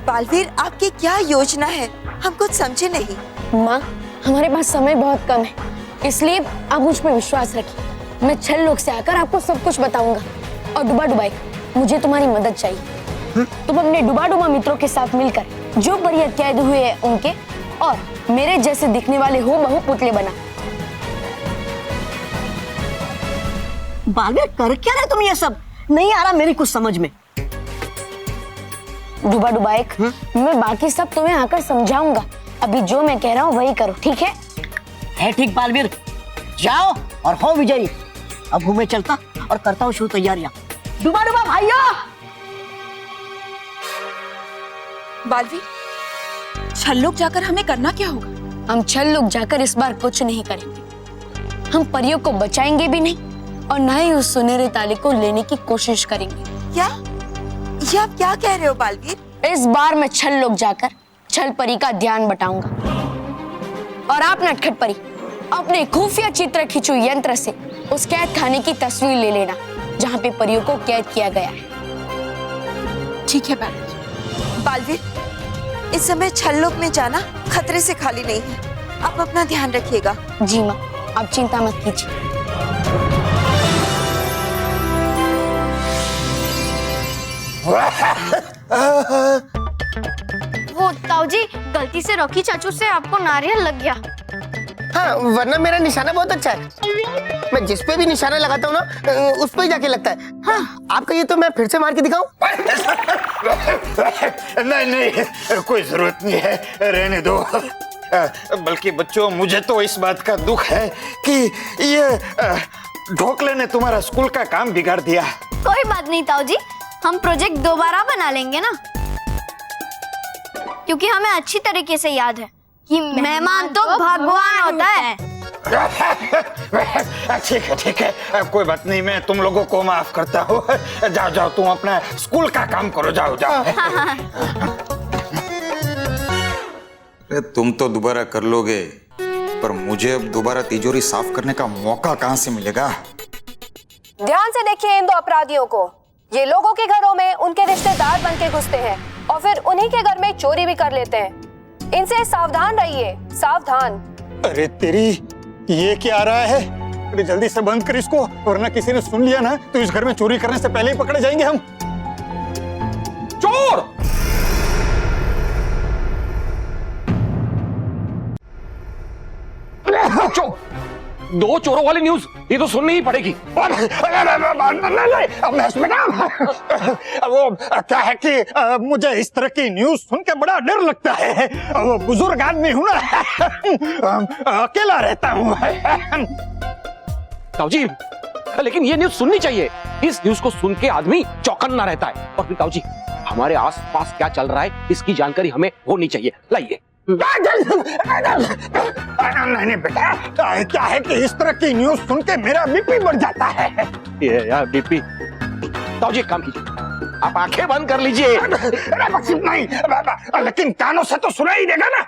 बालवीर, आपकी क्या योजना है? हम कुछ समझे नहीं। माँ, हमारे पास समय बहुत कम है, इसलिए आप मुझ पर विश्वास रखिए। मैं छल लोग से आकर आपको सब कुछ बताऊंगा। और डुबा डुबाई, मुझे तुम्हारी मदद चाहिए। तुम अपने डुबा डुबा मित्रों के साथ मिलकर जो परियां कैद हुए हैं उनके और मेरे जैसे दिखने वाले हो बहु पुतले बना। बालवीर, कर क्या रहे तुम ये सब? नहीं आ रहा मेरी कुछ समझ में। डुबा डुबा एक, मैं बाकी सब तुम्हें आकर समझाऊंगा। अभी जो मैं कह रहा हूँ वही करो, ठीक है? है ठीक बालवीर, जाओ और हो विजयी। अब हूँ मैं चलता और करता हूँ शुरू तैयारियां। डुबा डुबा भाइयों! बालवीर, छल लोग जाकर हमें करना क्या होगा? हम छल लोग जाकर इस बार कुछ नहीं करेंगे। हम परियों को बचाएंगे भी नहीं और न ही उस सुनहरे ताले को लेने की कोशिश करेंगे। क्या? ये आप क्या कह रहे हो बालवीर? इस बार मैं छल लोग जाकर छल परी का ध्यान बटाऊंगा और आप नटखट परी अपने खुफिया चित्र खिंचू यंत्र से उस कैद खाने की तस्वीर ले लेना जहाँ पे परियों को कैद किया गया है। ठीक है बालवीर। बालवीर, इस समय छल लोक में जाना खतरे से खाली नहीं है। आप अपना ध्यान रखिएगा। जी माँ, आप चिंता मत कीजिए। वो ताऊजी, गलती से रॉकी चाचू से आपको नारियल लग गया। हाँ, वरना मेरा निशाना बहुत अच्छा है। मैं जिस पे भी निशाना लगाता हूँ ना, उस पे ही जाके लगता है। हाँ, आप कहिए तो मैं फिर से मार के दिखाऊं? नहीं नहीं, कोई जरूरत नहीं है, रहने दो। बल्कि बच्चों, मुझे तो इस बात का दुख है कि ये ढोकले ने तुम्हारा स्कूल का काम बिगाड़ दिया। कोई बात नहीं ताऊजी, हम प्रोजेक्ट दोबारा बना लेंगे ना, क्योंकि हमें अच्छी तरीके से याद है कि मेहमान तो भगवान होता है। ठीक है, कोई बात नहीं, मैं तुम लोगों को माफ करता हूँ। जाओ जाओ, तुम अपना स्कूल का काम करो, जाओ जाओ। अरे तुम तो दोबारा कर लोगे, पर मुझे अब दोबारा तिजोरी साफ करने का मौका कहाँ से मिलेगा? ध्यान से देखिए इन दो अपराधियों को। ये लोगों के घरों में उनके रिश्तेदार बन के घुसते हैं और फिर उन्हीं के घर में चोरी भी कर लेते हैं। इनसे सावधान रहिए, सावधान। अरे तेरी, ये क्या आ रहा है? अरे जल्दी से बंद कर इसको, वरना किसी ने सुन लिया ना तो इस घर में चोरी करने से पहले ही पकड़े जाएंगे हम। चोर! दो चोरों वाली न्यूज, ये तो सुननी ही पड़ेगी। वो क्या है कि मुझे इस तरह की न्यूज सुन के बड़ा डर लगता है। वो बुजुर्ग आदमी हूं ना, अकेला रहता हूँ। ताऊ जी, लेकिन ये न्यूज सुननी चाहिए। इस न्यूज को सुन के आदमी चौकन्ना रहता है। और फिर ताऊ जी, हमारे आसपास क्या चल रहा है इसकी जानकारी हमें होनी चाहिए। लाइए। नहीं बेटा, क्या है कि इस तरह की न्यूज सुन के मेरा बीपी बढ़ जाता है। ये यार बीपी। ताऊ जी, एक काम कीजिए, आप आंखें बंद कर लीजिए। नहीं, लेकिन कानों से तो सुनाई देगा ना।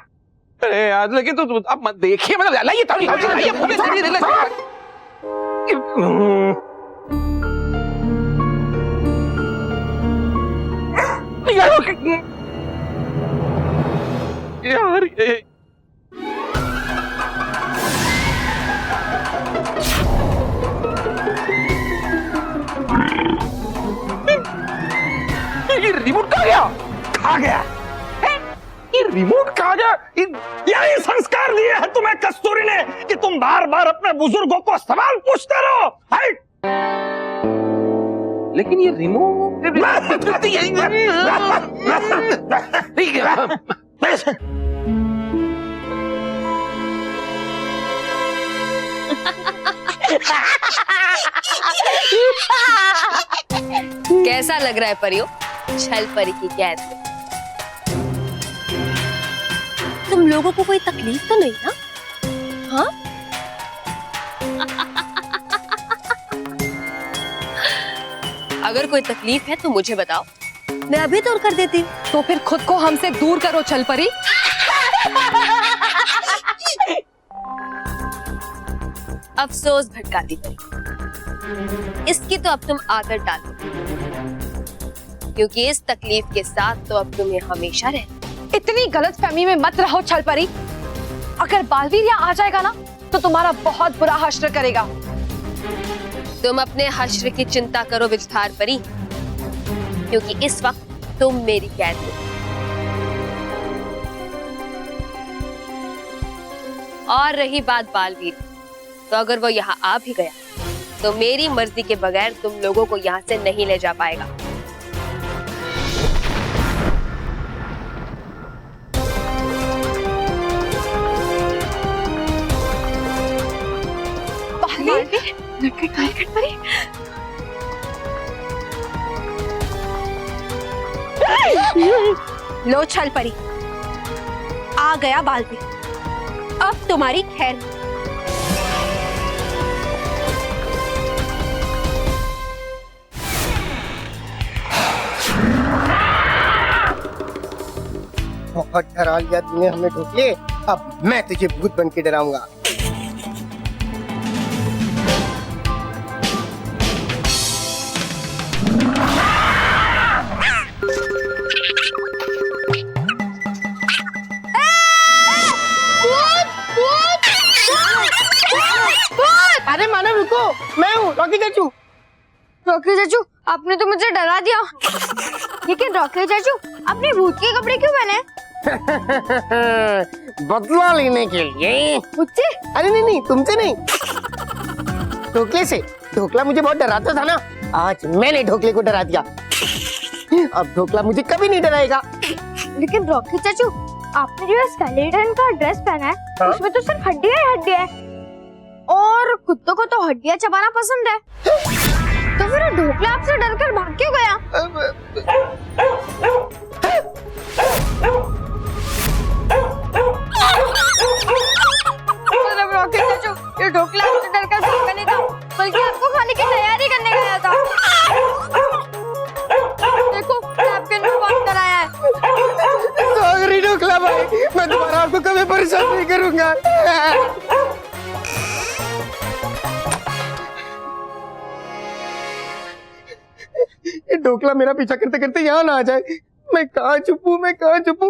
अरे यार, लेकिन तो आप मत देखिए। मतलब लाइए ताऊ जी, लाइए। यार ये रिमोट कहाँ गया? खा गया। ये रिमोट कहाँ गया? यही संस्कार दिए हैं तुम्हें कस्तूरी ने कि तुम बार बार अपने बुजुर्गों को सवाल पूछते रहो। लेकिन ये रिमोट कैसा लग रहा है परियों, छल परी की कैद में? तुम लोगों को कोई तकलीफ तो नहीं ना? हाँ? अगर कोई तकलीफ है तो मुझे बताओ, मैं अभी दूर कर देती हूँ। तो फिर खुद को हमसे दूर करो छल परी। अफसोस भटकाती परी, इसकी तो अब तुम आदत डालो, क्योंकि इस तकलीफ के साथ तो अब तुम्हें हमेशा रह। इतनी गलतफहमी में मत रहो छल परी। अगर बालवीर यहाँ आ जाएगा ना तो तुम्हारा बहुत बुरा हश्र करेगा। तुम अपने हश्र की चिंता करो विजधार परी, क्योंकि इस वक्त तुम मेरी कैद हो। और रही बात बालवीर, तो अगर वो यहाँ आ भी गया तो मेरी मर्जी के बगैर तुम लोगों को यहाँ से नहीं ले जा पाएगा। लो छल परी, आ गया बालवीर, अब तुम्हारी खैर। बहुत डरा लिया तूने हमें ढोकले, अब मैं तुझे भूत बन के डराऊंगा। अरे मानव रुको, मैं हूँ रॉकी चाचू। रॉकी चाचू, आपने तो मुझे डरा दिया। लेकिन रॉकी चाचू, आपने भूत के कपड़े क्यों पहने? बदला लेने के लिए। मुझसे? अरे नहीं, तुमसे नहीं, ढोकले से। ढोकला मुझे बहुत डराता था ना, आज मैंने ढोकले को डरा दिया। अब ढोकला मुझे कभी नहीं डराएगा। लेकिन रॉकी चाचू, आपने जो स्केलेटन का ड्रेस पहना है, उसमें तो सिर्फ हड्डियां ही हड्डियां है, और कुत्तों को तो हड्डियां चबाना पसंद है। तो फिर ढोकला आपसे डरकर भाग क्यों गया? रॉकी चाचू, ये ढोकला आपसे डरकर भागा नहीं था, बल्कि आपको खाने की तैयारी करने गया था। देखो, नैपकिन में कौन कराया है। सॉरी ढोकला भाई, मैं दोबारा आपको कभी परेशान नहीं करूंगा। ढोकला मेरा पीछा करते करते यहाँ ना आ जाए। मैं कहाँ छुपूं, मैं कहाँ छुपूं?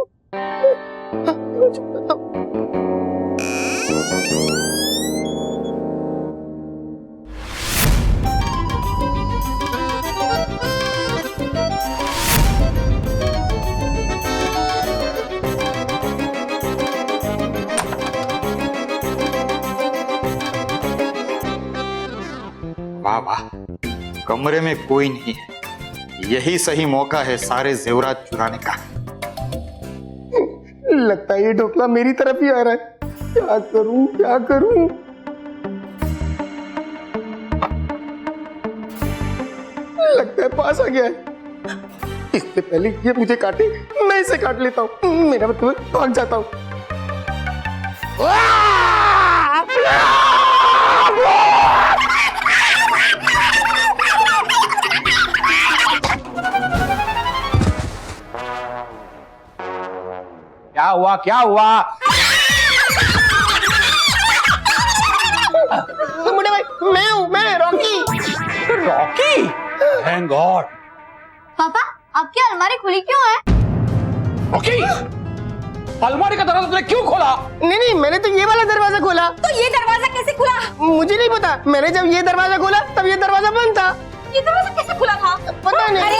वाह वाह, कमरे में कोई नहीं है, यही सही मौका है सारे जेवरात चुराने का। लगता है ये ढोकला मेरी तरफ ही आ रहा है। क्या करूं, क्या करूं? लगता है पास आ गया है। इससे पहले ये मुझे काटे, मैं इसे काट लेता हूँ। मेरा मतलब भाग जाता हूँ। क्या हुआ, क्या हुआ? मुंडे भाई, मैं रॉकी। रॉकी? Thank God. पापा, आपकी अलमारी खुली क्यों है? रॉकी, अलमारी का दरवाजा तुमने क्यों खोला? नहीं, मैंने तो ये वाला दरवाजा खोला। तो ये दरवाजा कैसे खुला? मुझे नहीं पता। मैंने जब ये दरवाजा खोला तब ये दरवाजा बंद था। ये दरवाजा कैसे खुला था? पता नहीं। अरे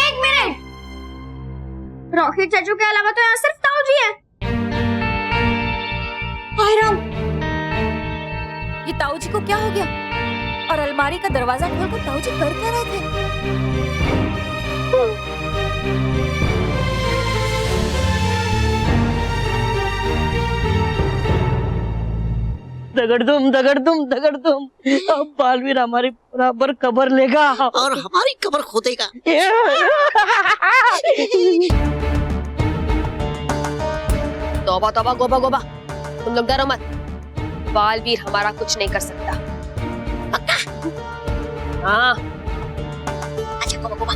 एक मिनट। रॉकी चाचू के अलावा तो यहाँ सिर्फ ताऊ जी है। ये ताऊ जी को क्या हो गया? और अलमारी का दरवाजा खोलकर ताऊ जी कर क्या रहे थे? दगड़ तुम अब बालवीर हमारी बराबर कबर लेगा और हमारी कबर खोदेगा। तौबा तौबा, गोबा गोबा, तुम लोग डरो मत, बालवीर हमारा कुछ नहीं कर सकता। हाँ। अच्छा गोबा गोबा।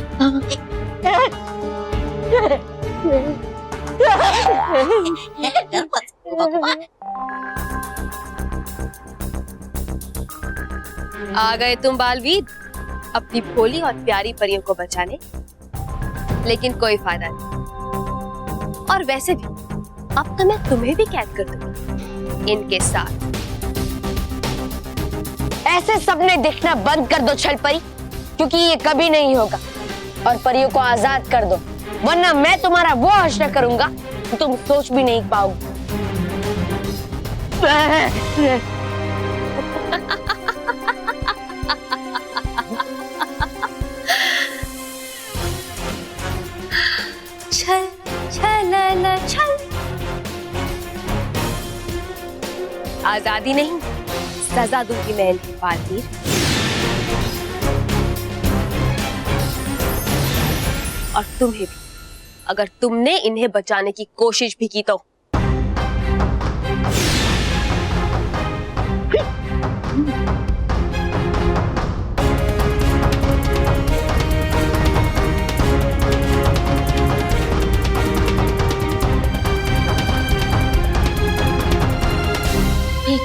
डर मत गोबा गोबा। आ गए तुम बालवीर अपनी भोली और प्यारी परियों को बचाने, लेकिन कोई फायदा नहीं। और वैसे भी अब तो मैं तुम्हें भी कैद कर दूंगी इनके साथ। ऐसे सपने देखना बंद कर दो छल परी, क्योंकि ये कभी नहीं होगा। और परियों को आजाद कर दो, वरना मैं तुम्हारा वो हश्र करूंगा कि तुम सोच भी नहीं पाओगे। छल छल छल, आजादी नहीं, सजा दूंगी मैं इन्हें बालवीर। और तुम्हें भी, अगर तुमने इन्हें बचाने की कोशिश भी की तो।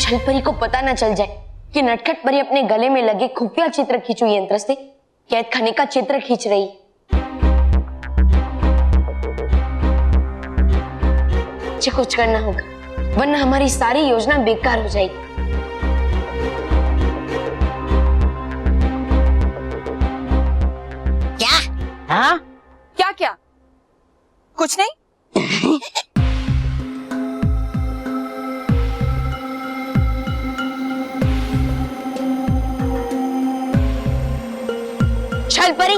छल परी को पता न चल जाए कि नटखट परी अपने गले में लगे खुफिया चित्र खींचू यंत्र से कैद खाने का चित्र खींच रही। कुछ करना होगा, वरना हमारी सारी योजना बेकार हो जाएगी। क्या? हाँ? क्या? कुछ नहीं। छल परी,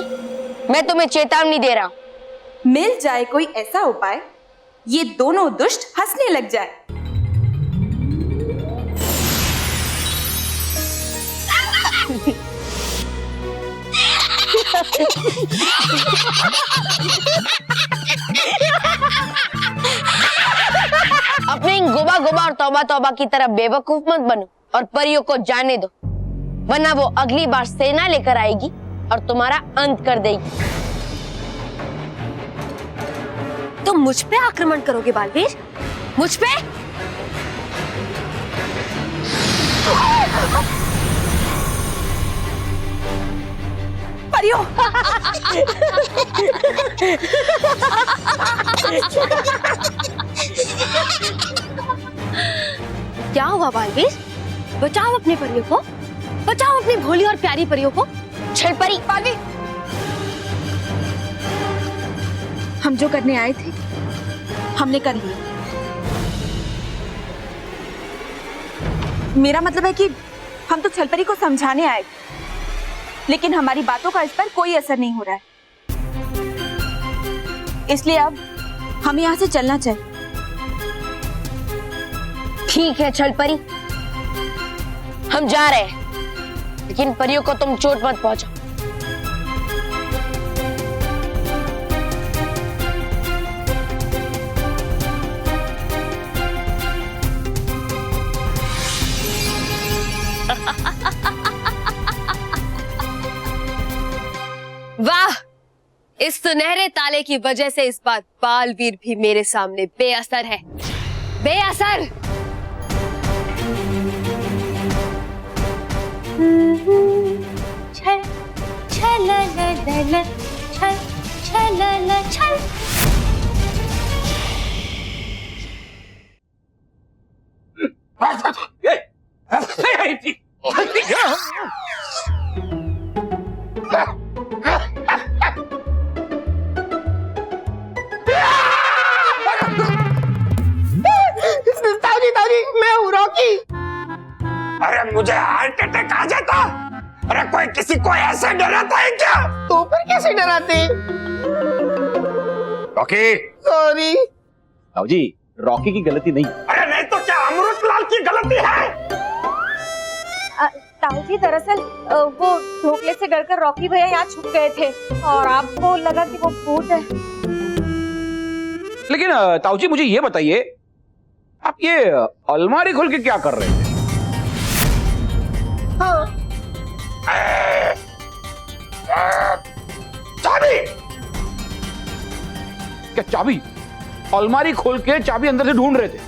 मैं तुम्हें चेतावनी दे रहा हूं। मिल जाए कोई ऐसा उपाय, ये दोनों दुष्ट हंसने लग जाए। अपने इन गोबा गोबा और तौबा तौबा की तरह बेवकूफ मत बनो और परियों को जाने दो, वरना वो अगली बार सेना लेकर आएगी और तुम्हारा अंत कर देगी। तुम मुझ पे आक्रमण करोगे बालवीर? मुझ पे? परियों परियों। क्या हुआ बालवीर? बचाओ अपनी परियों को, बचाओ अपनी भोली और प्यारी परियों को। छल परी। बालवीर, हम जो करने आए थे हमने कर लिया। मेरा मतलब है कि हम तो छलपरी को समझाने आए थे, लेकिन हमारी बातों का इस पर कोई असर नहीं हो रहा है। इसलिए अब हमें यहाँ से चलना चाहिए। ठीक है छल परी, हम जा रहे हैं, लेकिन परियों को तुम चोट मत पहुंचाओ। वाह, इस सुनहरे ताले की वजह से इस बार बालवीर भी मेरे सामने बेअसर है। बेअसर। छल छल छल छल छल। ताऊजी, मैं हूँ रॉकी। अरे मुझे हार्ट अटैक आ जाता। अरे कोई किसी को ऐसे डराता है क्या? तो पर कैसे डराते? Rocky, sorry. ताऊजी, रॉकी की गलती नहीं। अरे नहीं तो क्या अमृतलाल की गलती है? ताऊजी, दरअसल वो ढोकले से डरकर रॉकी भैया यहाँ छुप गए थे और आपको लगा कि वो भूत है। लेकिन ताऊजी मुझे ये बताइए, आप ये अलमारी खोल के क्या कर रहे थे? हाँ। चाबी। क्या चाबी? अलमारी खोल के चाबी अंदर से ढूंढ रहे थे?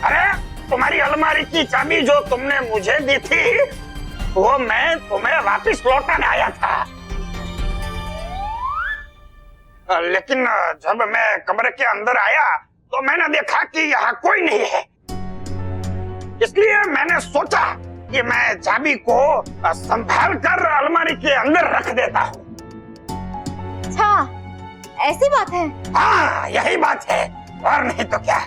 अरे तुम्हारी अलमारी की चाबी जो तुमने मुझे दी थी, वो मैं तुम्हें वापस लौटाने आया था। लेकिन जब मैं कमरे के अंदर आया तो मैंने देखा कि यहाँ कोई नहीं है। इसलिए मैंने सोचा कि मैं चाबी को संभाल कर अलमारी के अंदर रख देता हूँ। अच्छा, ऐसी बात है? हाँ, यही बात है, और नहीं तो क्या।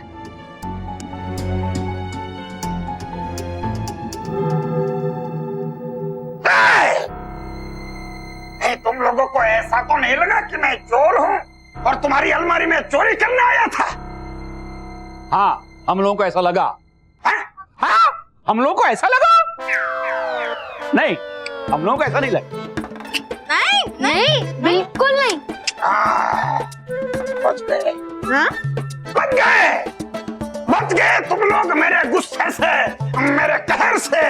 तुम लोगों को ऐसा तो नहीं लगा कि मैं चोर हूँ और तुम्हारी अलमारी में चोरी करने आया था? हाँ, हम लोगों को ऐसा लगा। हाँ, हम लोगों को ऐसा लगा? नहीं, हम लोगों को ऐसा नहीं लगा। नहीं, बिल्कुल नहीं। बच गए। बच गए तुम लोग मेरे गुस्से से, मेरे कहर से।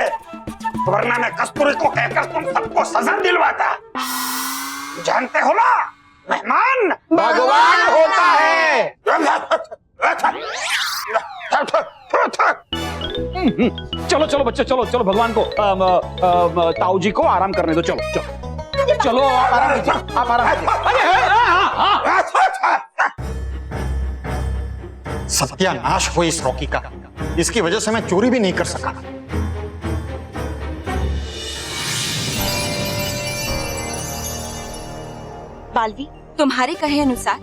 वरना मैं कस्तूरी को कहकर तुम सबको सजा दिलवाता। जानते हो ना, मेहमान भगवान होता है। चलो चलो बच्चे, चलो चलो, भगवान को ताऊ जी को आराम करने दो। चलो चलो चलो, आराम कीजिए, आप आराम कीजिए। सत्यानाश हो इस रॉकी का। इसकी वजह से मैं चोरी भी नहीं कर सका। बालवी, तुम्हारे कहे अनुसार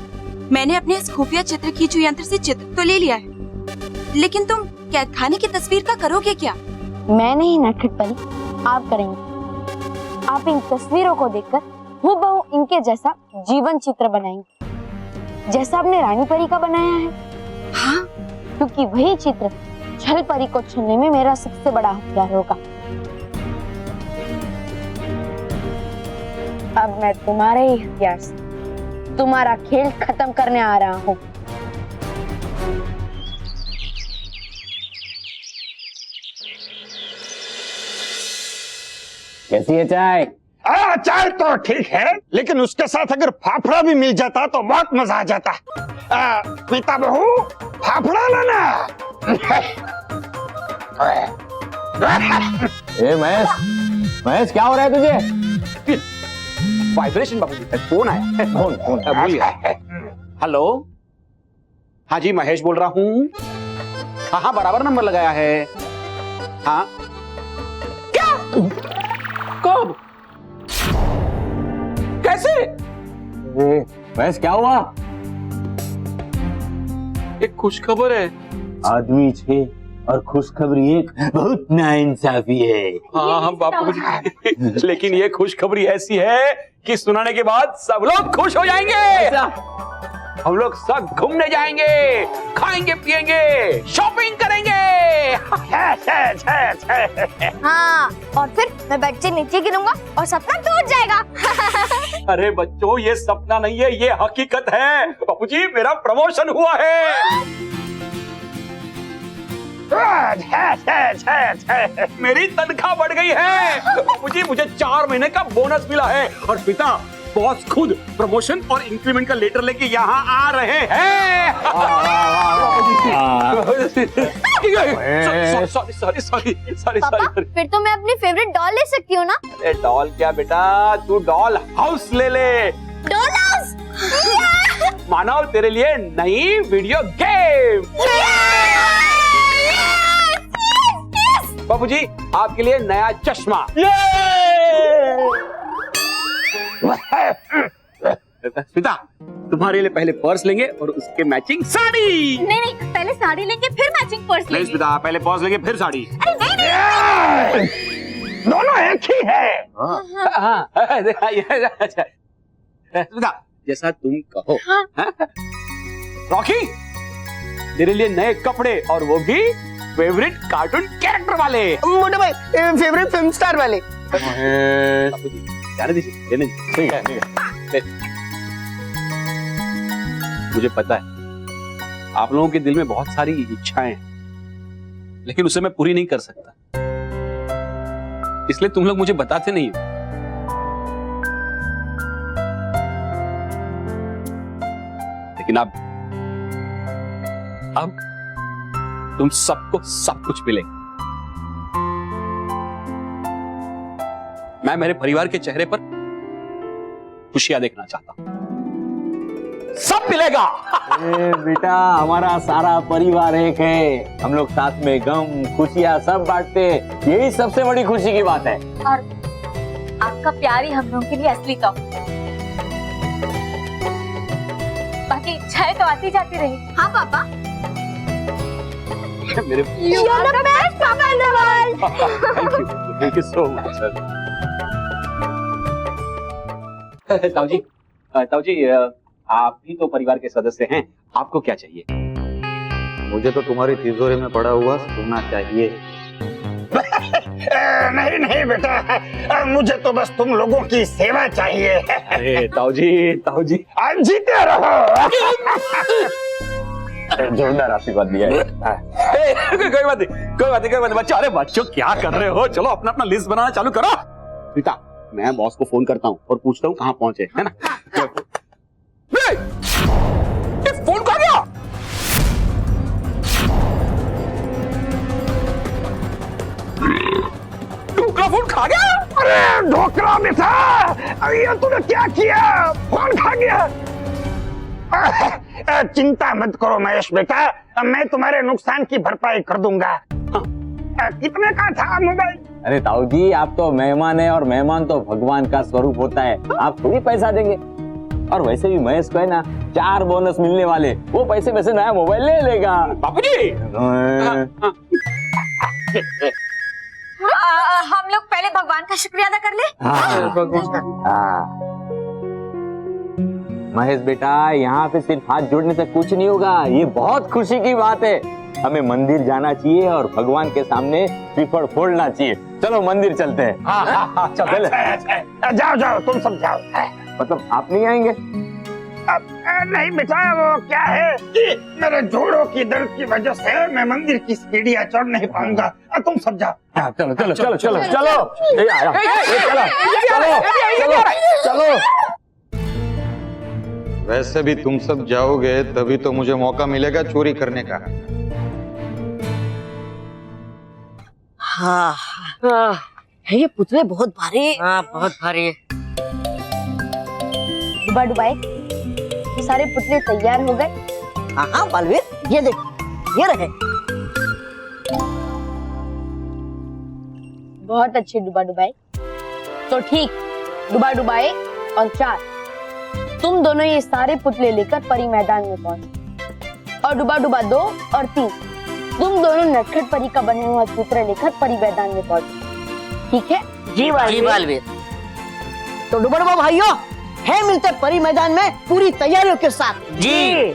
मैंने अपने इस खुफिया चित्र खींचू यंत्र से चित्र तो ले लिया है, लेकिन तुम कैद खाने की तस्वीर का करोगे क्या? मैं नहीं नटखट परी, आप करेंगे। आप इन तस्वीरों को देखकर हूबहू इनके जैसा जीवन चित्र बनाएंगे, जैसा आपने रानी परी का बनाया है। हाँ, क्योंकि वही चित्र छल परी को छूने में मेरा सबसे बड़ा हथियार होगा। अब मैं तुम्हारे ही हथियार से तुम्हारा खेल खत्म करने आ रहा हूँ। कैसी है चाय? चाय तो ठीक है, लेकिन उसके साथ अगर फाफड़ा भी मिल जाता तो बहुत मजा आ जाता। पीता बहू, फाफड़ा लाना। महेश, क्या हो रहा है तुझे? वाइब्रेशन बाबूजी, फोन आया। फोन बोलिए। हेलो, हाँ जी महेश बोल रहा हूँ। हाँ हाँ बराबर नंबर लगाया है। हाँ क्या, कब, कैसे? महेश क्या हुआ? एक खुशखबर है। आदमी 6 और खुशखबरी 1, बहुत नाइंसाफी है। हाँ बापू, लेकिन ये खुशखबरी ऐसी है कि सुनाने के बाद सब लोग खुश हो जाएंगे। हम लोग सब घूमने जाएंगे, खाएंगे पिएंगे, शॉपिंग करेंगे। हाँ, और फिर मैं बेड से नीचे गिरूंगा और सपना टूट जाएगा। अरे बच्चों, ये सपना नहीं है, ये हकीकत है। बापूजी मेरा प्रमोशन हुआ है। मेरी तनख्वाह बढ़ गई है बाबूजी, मुझे 4 महीने का बोनस मिला है। और पिता बॉस खुद प्रमोशन और इंक्रीमेंट का लेटर लेके यहाँ आ रहे हैं। सॉरी। पापा, फिर तो मैं अपनी फेवरेट डॉल ले सकती हूँ ना? अरे डॉल क्या बेटा, तू डॉल हाउस ले ले। Doll house? मानो तेरे लिए नई वीडियो गेम। बाबूजी आपके लिए नया चश्मा। पिता तुम्हारे लिए पहले पर्स लेंगे और उसके मैचिंग साड़ी। नहीं, पहले साड़ी लेंगे फिर मैचिंग पर्स लेंगे। पिता पहले पर्स लेंगे फिर साड़ी। दोनों एक ही है। पिता जैसा तुम कहो। रॉकी तेरे लिए नए कपड़े और वो भी फेवरेट कार्टून कैरेक्टर वाले। मोटे भाई फेवरेट फिल्म स्टार वाले। जाने दीजिए, लेने दीजिए। मुझे पता है आप लोगों के दिल में बहुत सारी इच्छाएं हैं, लेकिन उसे मैं पूरी नहीं कर सकता, इसलिए तुम लोग मुझे बताते नहीं हो। लेकिन अब तुम सबको सब कुछ मिलेगा। मैं मेरे परिवार के चेहरे पर खुशियां देखना चाहता हूं। सब मिलेगा। बेटा हमारा सारा परिवार एक है, हम लोग साथ में गम खुशियां सब बांटते हैं, यही सबसे बड़ी खुशी की बात है। और आपका प्यार ही हम लोगों के लिए असली तोहफा। बाकी इच्छाएं तो आती जाती रही। हाँ पापा। मेरे You are the best papa in the world. Thank you so much. ताऊ जी आप भी तो परिवार के सदस्य हैं, आपको क्या चाहिए? मुझे तो तुम्हारी तिजोरी में पड़ा हुआ सोना चाहिए। नहीं बेटा, मुझे तो बस तुम लोगों की सेवा चाहिए। अरे ताऊ जी आज जीते रहो। जोरदार आशीर्वाद दिया है। कोई बात नहीं बच्चों। अरे बच्चों क्या कर रहे हो, चलो अपना अपना लिस्ट बनाना चालू करो। पिता मैं बॉस को फोन करता हूँ और पूछता हूँ कहाँ पहुंचे, है ना? ये फोन कहाँ गया? ढोकला फोन खा गया? अरे ढोकला बेटा, ये तूने क्या किया? फोन खा गया। चिंता मत करो महेश बेटा, मैं तुम्हारे नुकसान की भरपाई कर दूंगा। कितने का था मोबाइल? अरे ताऊ जी आप तो मेहमान है और मेहमान तो भगवान का स्वरूप होता है, आप थोड़ी पैसा देंगे। और वैसे भी महेश को है ना 4 बोनस मिलने वाले, वो पैसे में से नया मोबाइल ले लेगा। बापूजी हम लोग पहले भगवान का शुक्रिया अदा कर ले। महेश बेटा यहाँ पे सिर्फ हाथ जोड़ने से कुछ नहीं होगा, ये बहुत खुशी की बात है। हमें मंदिर जाना चाहिए और भगवान के सामने श्रीफल फोड़ना चाहिए। चलो मंदिर चलते हैं। चलो जाओ तुम सब जाओ। मतलब आप नहीं आएंगे? नहीं बेटा, वो क्या है कि मेरे जोड़ों की दर्द की वजह से मैं मंदिर की सीढ़ियां चढ़ नहीं पाऊंगा। तुम सब जाओ। चलो। वैसे भी तुम सब जाओगे तभी तो मुझे मौका मिलेगा चोरी करने का। हाँ, ये पुतले बहुत भारी। हाँ बहुत भारी है। डुबा डुबाए, ये सारे पुतले तैयार हो गए? हाँ हाँ बालवीर, ये देख, ये रहे। बहुत अच्छे डुबा डुबाए। तो ठीक, डुबा डुबाए और 4, तुम दोनों ये सारे पुतले लेकर परी मैदान में पहुंचे। और डुबा डुबा 2 और 3, तुम दोनों नटखट परी का बना हुआ सूत्र लेकर परी मैदान में पहुंचे। ठीक है? जी बालवीर। तो डुबा डुबा भाइयों, है मिलते परी मैदान में पूरी तैयारियों के साथ। जी।